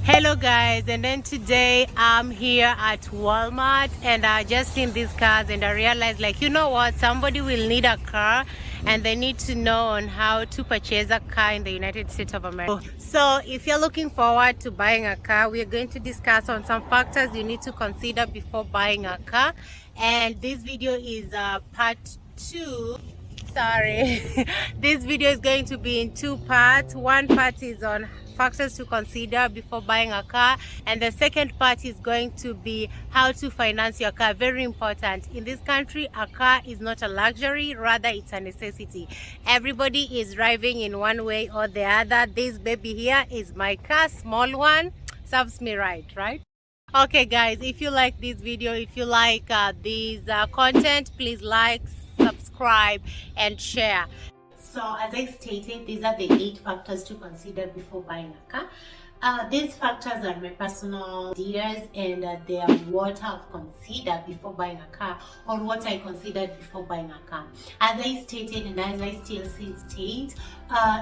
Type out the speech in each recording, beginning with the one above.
Hello guys, and then today I'm here at Walmart and I just seen these cars and I realized, like, you know what, somebody will need a car and they need to know on how to purchase a car in the United States of America. So if you're looking forward to buying a car, we are going to discuss on some factors you need to consider before buying a car, and this video is part 2. Sorry. This video is going to be in 2 parts. One part is on factors to consider before buying a car, and the second part is going to be how to finance your car. Very important. In this country, a car is not a luxury, rather it's a necessity. Everybody is driving in one way or the other. This baby here is my car, small one, serves me right? Okay guys, if you like this video, if you like this content, please like, subscribe and share. So as I stated, these are the 8 factors to consider before buying a car. These factors are my personal ideas, and they are what I've considered before buying a car, or what I considered before buying a car. As I stated, and as I still state,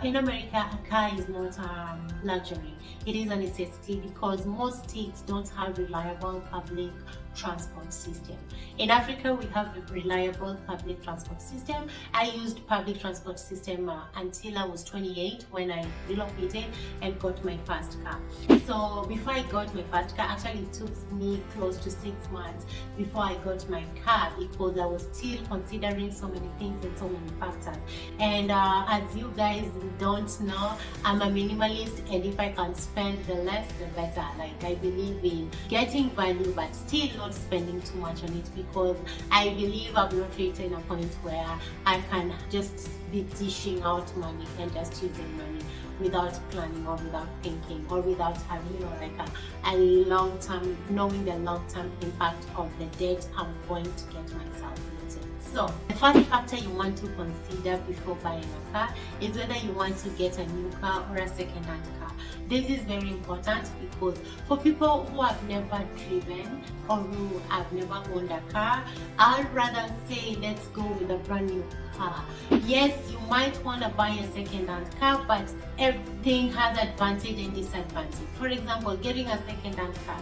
in America, a car is not a luxury. It is a necessity because most states don't have reliable public transport system. In Africa, we have a reliable public transport system. I used public transport system until I was 28 when I relocated and got my first car. So before I got my first car, actually it took me close to 6 months before I got my car, because I was still considering so many things and so many factors. And as you guys don't know, I'm a minimalist, and if I can spend the less the better. Like, I believe in getting value but still not spending too much on it, because I believe I've not reached a point where I can just be dishing out money and just using money without planning or without thinking or without having, like a long-term, knowing the long-term impact of the debt I'm going to get myself into. So the first factor you want to consider before buying a car is whether you want to get a new car or a second-hand car. This is very important because for people who have never driven or who have never owned a car, I'd rather say let's go with a brand new car. Yes, you might want to buy a second-hand car, but everything has advantage and disadvantage. For example, getting a second-hand car,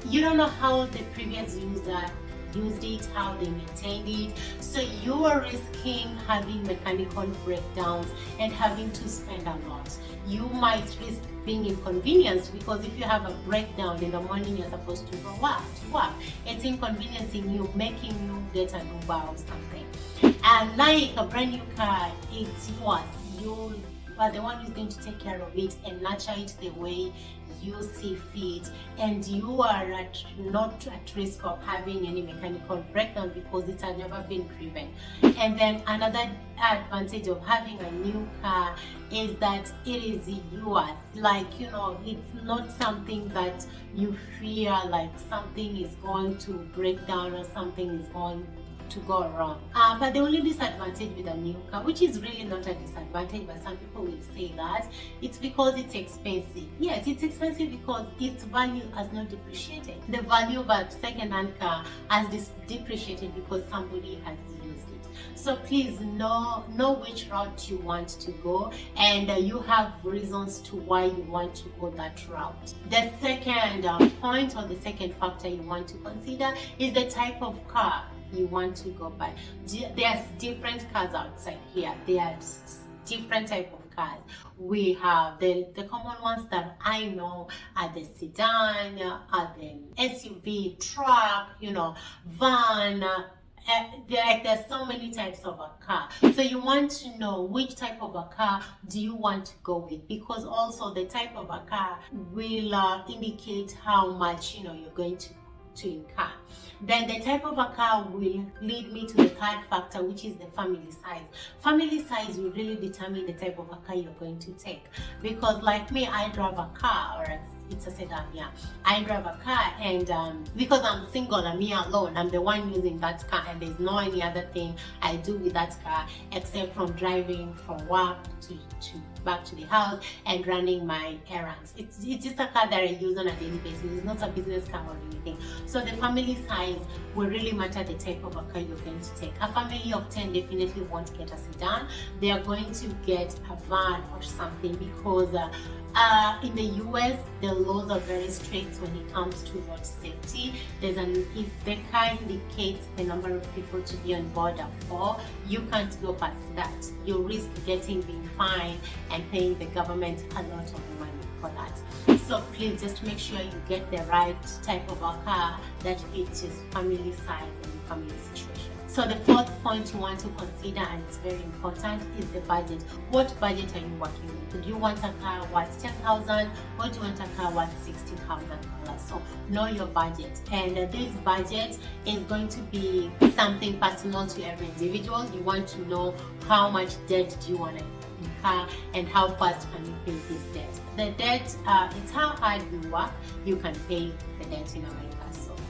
you don't know how the previous user used it, how they maintained it, so you are risking having mechanical breakdowns and having to spend a lot. You might risk being inconvenienced, because if you have a breakdown in the morning, you're supposed to go to work. It's inconveniencing you, making you get an Uber or something. And like a brand new car, it's yours. You are the one who's going to take care of it and nurture it the way you see fit, and you are not at risk of having any mechanical breakdown because it has never been driven. And then another advantage of having a new car is that it is yours. Like, it's not something that you fear like something is going to break down or something is going to go wrong. But the only disadvantage with a new car, which is really not a disadvantage, but some people will say that, it's because it's expensive. Yes, it's expensive because its value has not depreciated. The value of a second-hand car has depreciated because somebody has used it. So please know which route you want to go, and you have reasons to why you want to go that route. The second point, or the second factor you want to consider, is the type of car you want to go buy. There's different cars outside here. There's different type of cars. We have the common ones that I know are the sedan, are the SUV, truck, van. There's so many types of a car, so you want to know which type of a car do you want to go with, because also the type of a car will indicate how much you're going to incur. Then the type of a car will lead me to the third factor, which is the family size. Family size will really determine the type of a car you're going to take, because like me, I drive a car, or it's a sedan. Yeah, I drive a car, and because I'm single, I'm me alone, I'm the one using that car, and there's no any other thing I do with that car except from driving from work to back to the house and running my errands. It's just a car that I use on a daily basis. It's not a business car or anything. So the family size will really matter the type of a car you're going to take. A family of 10 definitely won't get a sedan. They are going to get a van or something, because In the US, the laws are very strict when it comes to road safety. If the car indicates the number of people to be on board are 4, you can't go past that. You risk being fined and paying the government a lot of money for that. So please just make sure you get the right type of a car that fits your family size and your family situation. So the fourth point you want to consider, and it's very important, is the budget. What budget are you working with? Do you want a car worth 10,000 or do you want a car worth $60,000? So know your budget, and this budget is going to be something personal to every individual. You want to know how much debt do you want to incur and how fast can you pay this debt. The debt, it's how hard you work, you can pay the debt in America.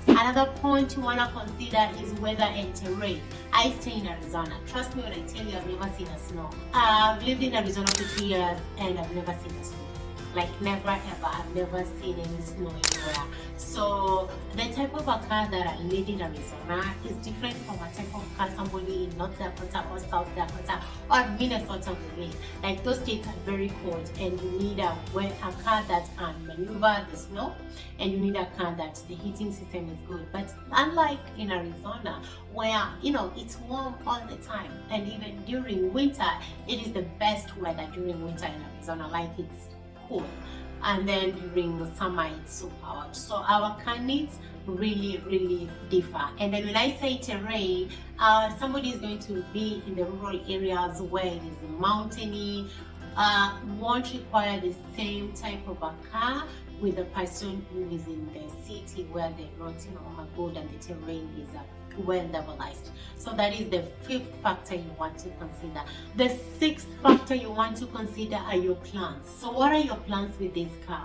Another point you want to consider is weather and terrain. I stay in Arizona. Trust me when I tell you I've never seen a snow. I've lived in Arizona for 3 years and I've never seen a snow. Like never ever. I've never seen any snow anywhere. So the type of a car that I need in Arizona is different from a type of car somebody in North Dakota or South Dakota or Minnesota will need. Like those states are very cold and you need a car that can maneuver the snow, and you need a car that the heating system is good. But unlike in Arizona where it's warm all the time, and even during winter it is the best weather during winter in Arizona, like it's cool, and then during the summer it's so hot. So our car needs really differ. And then when I say terrain, somebody is going to be in the rural areas where it is mountainy, won't require the same type of a car with the person who is in the city where the roads are good and the terrain is well levelized. So that is the fifth factor you want to consider. The sixth factor you want to consider are your plans. So what are your plans with this car?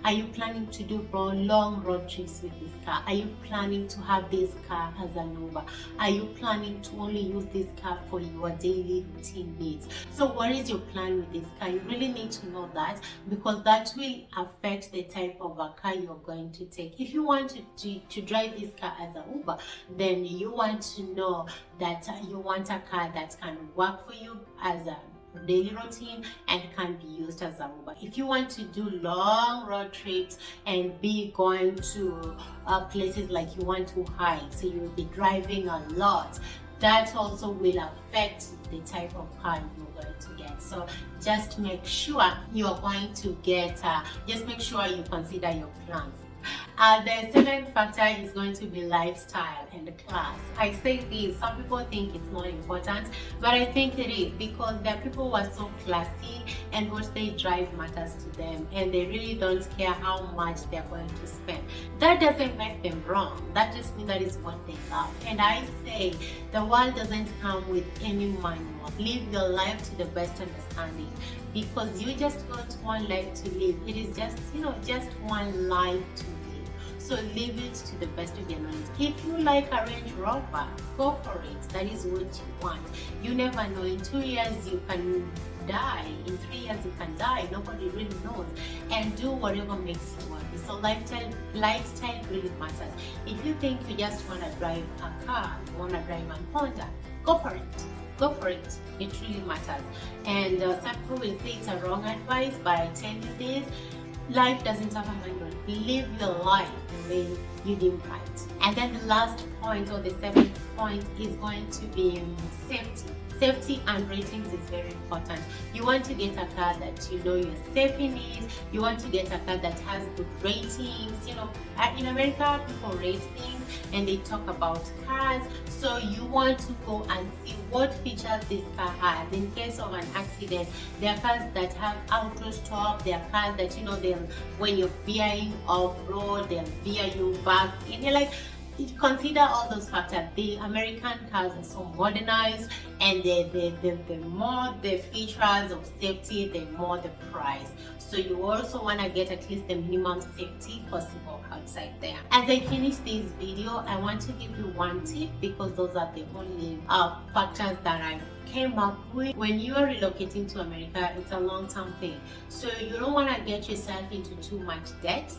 Are you planning to do long road trips with this car? Are you planning to have this car as an Uber? Are you planning to only use this car for your daily routine needs? So what is your plan with this car? You really need to know that, because that will affect the type of a car you're going to take. If you want to drive this car as an Uber, then you want to know that you want a car that can work for you as a daily routine and can be used as a Uber. If you want to do long road trips and be going to places like you want to hike, so you will be driving a lot, that also will affect the type of car you're going to get. So just make sure you are going to get, just make sure you consider your plans. The seventh factor is going to be lifestyle and class. I say this, some people think it's not important, but I think it is, because there are people who are so classy and what they drive matters to them, and they really don't care how much they're going to spend. That doesn't make them wrong. That just means that is what they love. And I say the world doesn't come with any manual. Live your life to the best understanding, because you just got one life to live. It is just, just one life to live. So live it to the best of your knowledge. If you like a Range Rover, go for it. That is what you want. You never know. In 2 years you can die. In 3 years you can die. Nobody really knows. And do whatever makes you happy. So lifestyle really matters. If you think you just want to drive a car, you want to drive a Honda, go for it. Go for it. It really matters. And some people will say it's a wrong advice, but I tell you this, life doesn't have a manual. Live your life the way you do right. And then the last point, or the seventh point, is going to be safety. Safety and ratings is very important. You want to get a car that you're safe in it. You want to get a car that has good ratings. In America, people rate things and they talk about cars. So you want to go and see what features this car has. In case of an accident, there are cars that have auto stop. There are cars that, when you're veering off road, they'll veer you back. And you're like, consider all those factors. The American cars are so modernized, and the more the features of safety, the more the price. So you also want to get at least the minimum safety possible outside there. As I finish this video, I want to give you one tip, because those are the only factors that I came up with. When you are relocating to America, it's a long-term thing, so you don't want to get yourself into too much debt,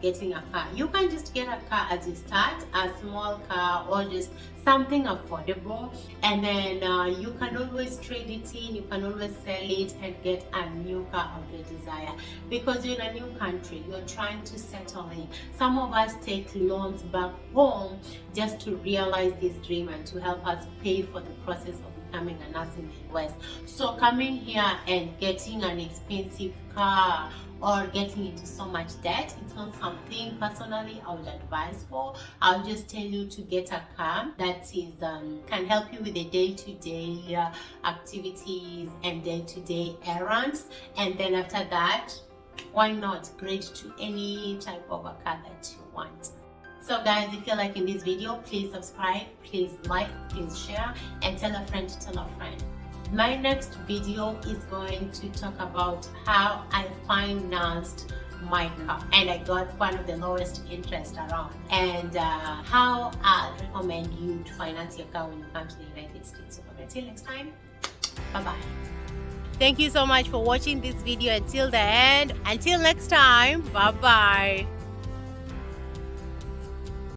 getting a car. You can just get a car as you start, a small car or just something affordable, and then you can always trade it in, you can always sell it and get a new car of your desire, because you're in a new country, you're trying to settle in. Some of us take loans back home just to realize this dream and to help us pay for the process of becoming a nurse in the US. So coming here and getting an expensive car or getting into so much debt, it's not something personally I would advise for. I'll just tell you to get a car that is can help you with the day-to-day activities and day-to-day errands, and then after that, why not grade to any type of a car that you want. So guys, if you're liking this video, please subscribe, please like, please share, and tell a friend to tell a friend. My next video is going to talk about how I financed my car and I got one of the lowest interest around, and how I recommend you to finance your car when you come to the United States. So until next time, bye bye. Thank you so much for watching this video until the end. Until next time, bye bye.